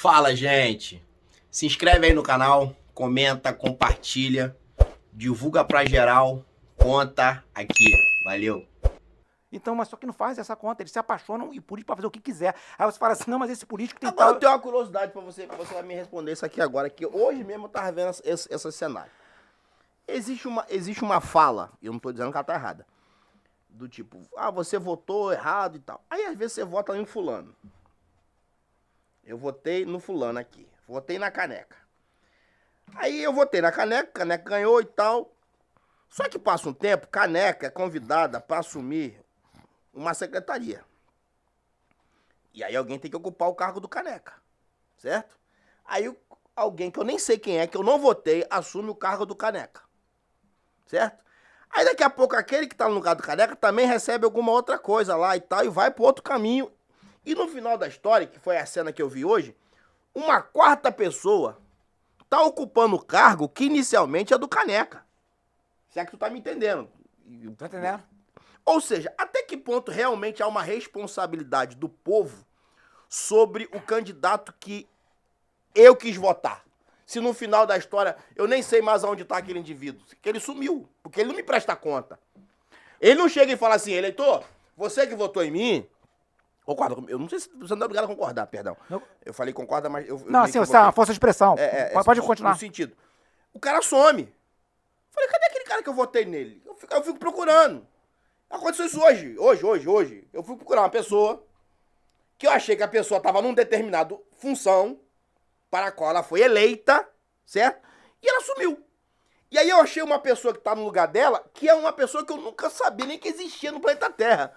Fala, gente. Se inscreve aí no canal, comenta, compartilha, divulga pra geral, conta aqui. Valeu. Então, mas só que não faz essa conta, eles se apaixonam e político pode fazer o que quiser. Aí você fala assim, não, mas esse político tem Agora eu tal... tenho uma curiosidade pra você vai me responder isso aqui agora, que hoje mesmo eu tava vendo esse cenário. Existe uma fala, e eu não tô dizendo que ela tá errada, do tipo, você votou errado e tal. Aí às vezes você vota em fulano. Eu votei no fulano aqui, votei na caneca. Aí eu votei na caneca, caneca ganhou e tal. Só que passa um tempo, caneca é convidada pra assumir uma secretaria. E aí alguém tem que ocupar o cargo do caneca, certo? Aí alguém que eu nem sei quem é, que eu não votei, assume o cargo do caneca, certo? Aí daqui a pouco aquele que tá no lugar do caneca também recebe alguma outra coisa lá e tal, e vai pro outro caminho. E no final da história, que foi a cena que eu vi hoje, uma quarta pessoa tá ocupando o cargo que inicialmente é do caneca. Se é que tu tá me entendendo. Tá entendendo? Ou seja, até que ponto realmente há uma responsabilidade do povo sobre o candidato que eu quis votar? Se no final da história eu nem sei mais aonde está aquele indivíduo, que ele sumiu, porque ele não me presta conta. Ele não chega e fala assim, eleitor, você que votou em mim, concorda comigo? Eu não sei se você não é obrigado a concordar, perdão. Não. Eu falei concorda, mas Não, assim, você é uma força de expressão. Pode continuar. No sentido. O cara some. Falei, cadê aquele cara que eu votei nele? Eu fico procurando. Aconteceu isso hoje. Eu fui procurar uma pessoa que eu achei que a pessoa estava num determinado função para a qual ela foi eleita, certo? E ela sumiu. E aí eu achei uma pessoa que está no lugar dela, que é uma pessoa que eu nunca sabia nem que existia no planeta Terra.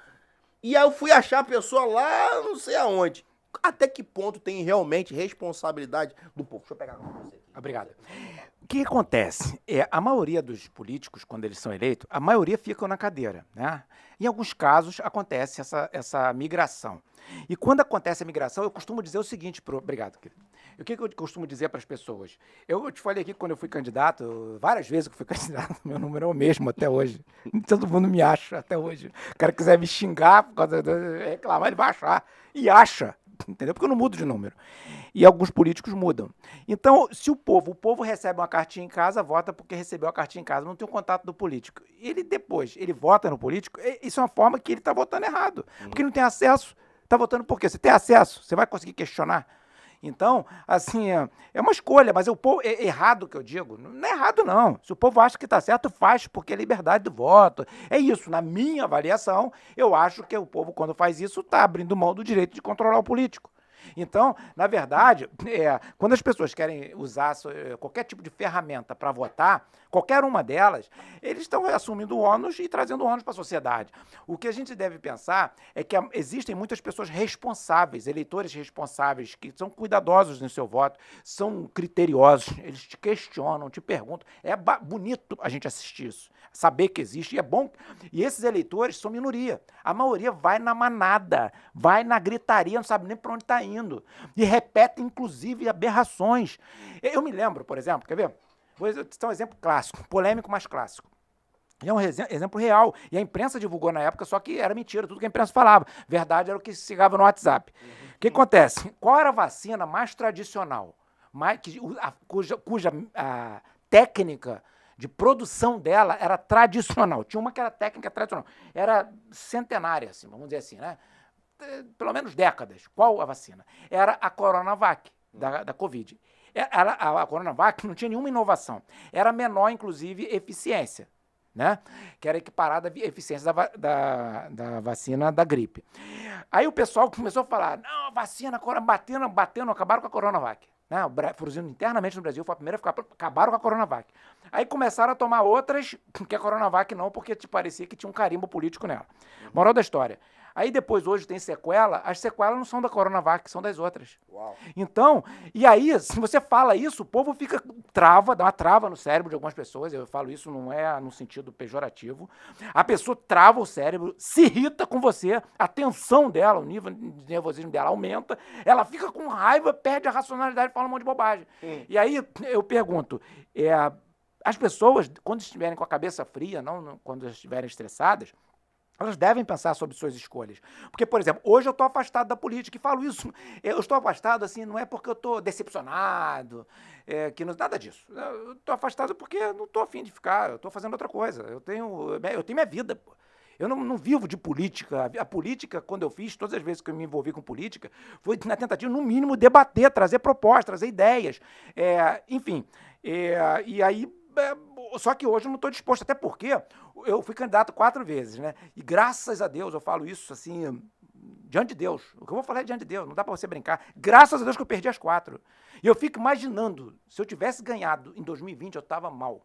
E aí eu fui achar a pessoa lá, não sei aonde. Até que ponto tem realmente responsabilidade do povo? Deixa eu pegar com você aqui. Obrigado. O que acontece? A maioria dos políticos, quando eles são eleitos, a maioria ficam na cadeira, né? Em alguns casos, acontece essa migração. E quando acontece a migração, eu costumo dizer o seguinte... Obrigado, querido. O que eu costumo dizer para as pessoas? Eu te falei aqui que quando eu fui candidato, várias vezes que eu fui candidato, meu número é o mesmo até hoje. Todo mundo me acha até hoje. O cara quiser me xingar, por causa reclamar, ele vai achar. E acha. Entendeu? Porque eu não mudo de número. E alguns políticos mudam. Então, se o povo recebe uma cartinha em casa, vota porque recebeu a cartinha em casa, não tem o contato do político. Ele vota no político, isso é uma forma que ele está votando errado. Porque ele não tem acesso. Está votando por quê? Você tem acesso, você vai conseguir questionar. Então, assim, é uma escolha, mas o povo, é errado que eu digo, não é errado não. Se o povo acha que está certo, faz, porque é liberdade do voto. É isso, na minha avaliação, eu acho que o povo, quando faz isso, está abrindo mão do direito de controlar o político. Então, na verdade, quando as pessoas querem usar qualquer tipo de ferramenta para votar, qualquer uma delas, eles estão assumindo ônus e trazendo ônus para a sociedade. O que a gente deve pensar é que existem muitas pessoas responsáveis, eleitores responsáveis, que são cuidadosos no seu voto, são criteriosos, eles te questionam, te perguntam. É bonito a gente assistir isso, saber que existe, e é bom. E esses eleitores são minoria. A maioria vai na manada, vai na gritaria, não sabe nem para onde está indo. E repete, inclusive, aberrações. Eu me lembro, por exemplo, quer ver? Vou citar um exemplo clássico, polêmico, mas clássico. E é um exemplo real. E a imprensa divulgou na época, só que era mentira, tudo que a imprensa falava. Verdade era o que se chegava no WhatsApp. O que acontece? Qual era a vacina mais tradicional? Cuja técnica de produção dela era tradicional. Tinha uma que era técnica tradicional. Era centenária, assim, vamos dizer assim, né? Pelo menos décadas. Qual a vacina? Era a Coronavac, da Covid. A Coronavac não tinha nenhuma inovação. Era menor, inclusive, eficiência, né? Que era equiparada à eficiência da vacina da gripe. Aí o pessoal começou a falar, não, a vacina, batendo, acabaram com a Coronavac. Né? O Brasil, internamente no Brasil, foi a primeira a ficar, acabaram com a Coronavac. Aí começaram a tomar outras, que a Coronavac não, porque te parecia que tinha um carimbo político nela. Moral da história. Aí depois, hoje, tem sequela, as sequelas não são da Coronavac, são das outras. Uau. Então, e aí, se você fala isso, o povo fica dá uma trava no cérebro de algumas pessoas, eu falo isso não é no sentido pejorativo, a pessoa trava o cérebro, se irrita com você, a tensão dela, o nível de nervosismo dela aumenta, ela fica com raiva, perde a racionalidade e fala um monte de bobagem. E aí, eu pergunto, as pessoas, quando estiverem com a cabeça fria, não quando estiverem estressadas, Elas devem pensar sobre suas escolhas. Porque, por exemplo, hoje eu estou afastado da política e falo isso. Eu estou afastado, assim, não é porque eu estou decepcionado, que não, nada disso. Eu estou afastado porque eu não estou afim de ficar, eu estou fazendo outra coisa. Eu tenho minha vida, pô. Eu não vivo de política. A política, quando eu fiz, todas as vezes que eu me envolvi com política, foi na tentativa, no mínimo, debater, trazer propostas, trazer ideias. Enfim, e aí... Só que hoje eu não estou disposto, até porque eu fui candidato 4 vezes, né? E graças a Deus, eu falo isso assim, diante de Deus. O que eu vou falar é diante de Deus, não dá para você brincar. Graças a Deus que eu perdi as 4. E eu fico imaginando, se eu tivesse ganhado em 2020, eu estava mal.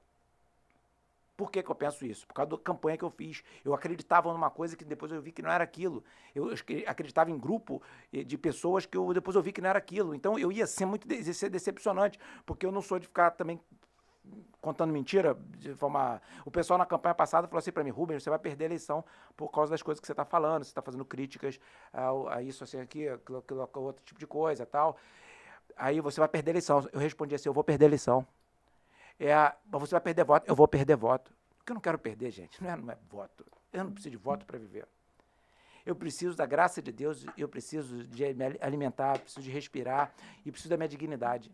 Por que eu penso isso? Por causa da campanha que eu fiz. Eu acreditava numa coisa que depois eu vi que não era aquilo. Eu acreditava em grupo de pessoas que depois eu vi que não era aquilo. Então eu ia ser ser decepcionante, porque eu não sou de ficar também contando mentira, de forma... O pessoal na campanha passada falou assim para mim, Rubens, você vai perder a eleição por causa das coisas que você está falando, você está fazendo críticas a isso, assim, aqui, aquilo, outro tipo de coisa, tal. Aí você vai perder a eleição. Eu respondi assim, eu vou perder a eleição. Mas você vai perder voto? Eu vou perder voto. Porque eu não quero perder, gente, não é voto. Eu não preciso de voto para viver. Eu preciso da graça de Deus, eu preciso de me alimentar, preciso de respirar e preciso da minha dignidade.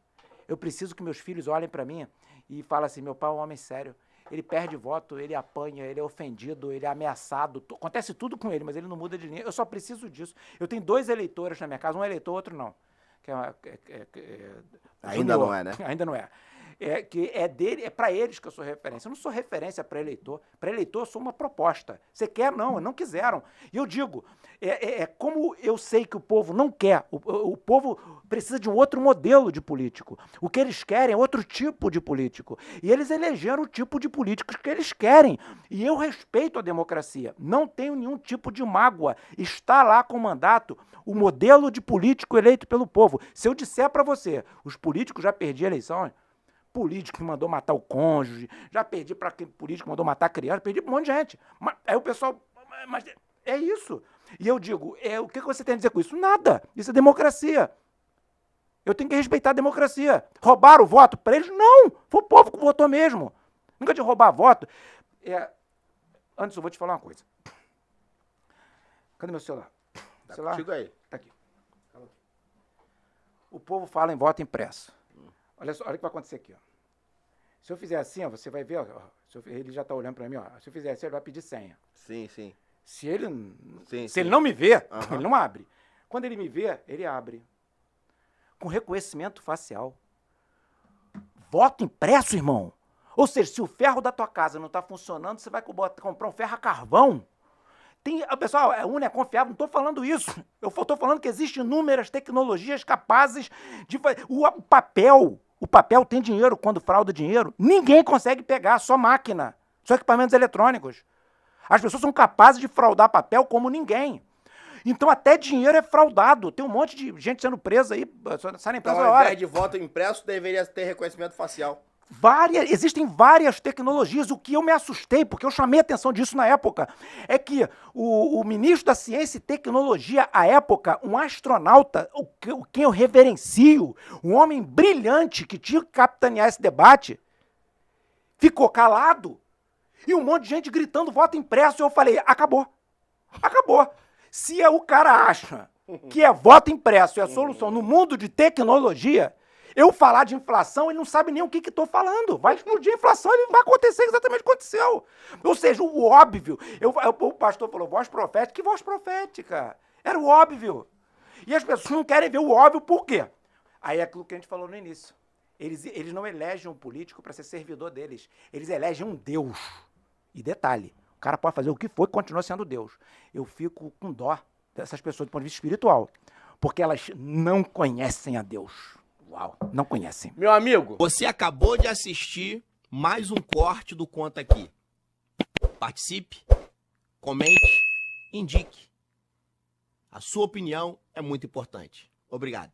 Eu preciso que meus filhos olhem para mim e falem assim, meu pai é um homem sério, ele perde voto, ele apanha, ele é ofendido, ele é ameaçado, acontece tudo com ele, mas ele não muda de linha. Eu só preciso disso. Eu tenho 2 eleitores na minha casa, um eleitor, outro não. Ainda não é, né? Ainda não é. É para eles que eu sou referência. Eu não sou referência para eleitor. Para eleitor, eu sou uma proposta. Você quer? Não quiseram. E eu digo, como eu sei que o povo não quer, o povo precisa de um outro modelo de político. O que eles querem é outro tipo de político. E eles elegeram o tipo de políticos que eles querem. E eu respeito a democracia. Não tenho nenhum tipo de mágoa. Está lá com o mandato o modelo de político eleito pelo povo. Se eu disser para você, os políticos já perdi a eleição, político que mandou matar o cônjuge, já perdi para aquele político que mandou matar a criança, perdi para um monte de gente. Aí o pessoal, mas é isso. E eu digo, o que você tem a dizer com isso? Nada. Isso é democracia. Eu tenho que respeitar a democracia. Roubaram o voto para eles? Não. Foi o povo que votou mesmo. Nunca de roubar voto. Antes eu vou te falar uma coisa. Cadê meu celular? Tá contigo aí. Tá aqui. O povo fala em voto impresso. Olha só, olha o que vai acontecer aqui, ó. Se eu fizer assim, ó, você vai ver, ó, ele já está olhando para mim, ó. Se eu fizer assim, ele vai pedir senha. Sim, sim. Se ele não me vê, Uhum. ele não abre. Quando ele me vê, ele abre. Com reconhecimento facial. Voto impresso, irmão. Ou seja, se o ferro da tua casa não está funcionando, você vai comprar um ferro a carvão. Pessoal, é confiável, não estou falando isso. Eu estou falando que existem inúmeras tecnologias capazes de fazer. O papel tem dinheiro, quando frauda dinheiro, ninguém consegue pegar, só máquina, só equipamentos eletrônicos. As pessoas são capazes de fraudar papel como ninguém. Então até dinheiro é fraudado. Tem um monte de gente sendo presa aí, saindo presa Então, ao invés de voto impresso, deveria ter reconhecimento facial. Existem várias tecnologias. O que eu me assustei, porque eu chamei a atenção disso na época, é que o ministro da Ciência e Tecnologia, à época, um astronauta, quem eu reverencio, um homem brilhante que tinha que capitanear esse debate, ficou calado e um monte de gente gritando voto impresso. E eu falei, acabou. Acabou. Se o cara acha que voto impresso é a solução no mundo de tecnologia, eu falar de inflação, ele não sabe nem o que estou falando. Vai explodir a inflação e vai acontecer exatamente o que aconteceu. Ou seja, o óbvio. O pastor falou, voz profética. Que voz profética? Era o óbvio. E as pessoas não querem ver o óbvio por quê? Aí é aquilo que a gente falou no início. Eles não elegem um político para ser servidor deles. Eles elegem um Deus. E detalhe, o cara pode fazer o que for e continua sendo Deus. Eu fico com dó dessas pessoas do ponto de vista espiritual. Porque elas não conhecem a Deus. Uau, não conhecem. Meu amigo, você acabou de assistir mais um corte do Conta Aqui. Participe, comente, indique. A sua opinião é muito importante. Obrigado.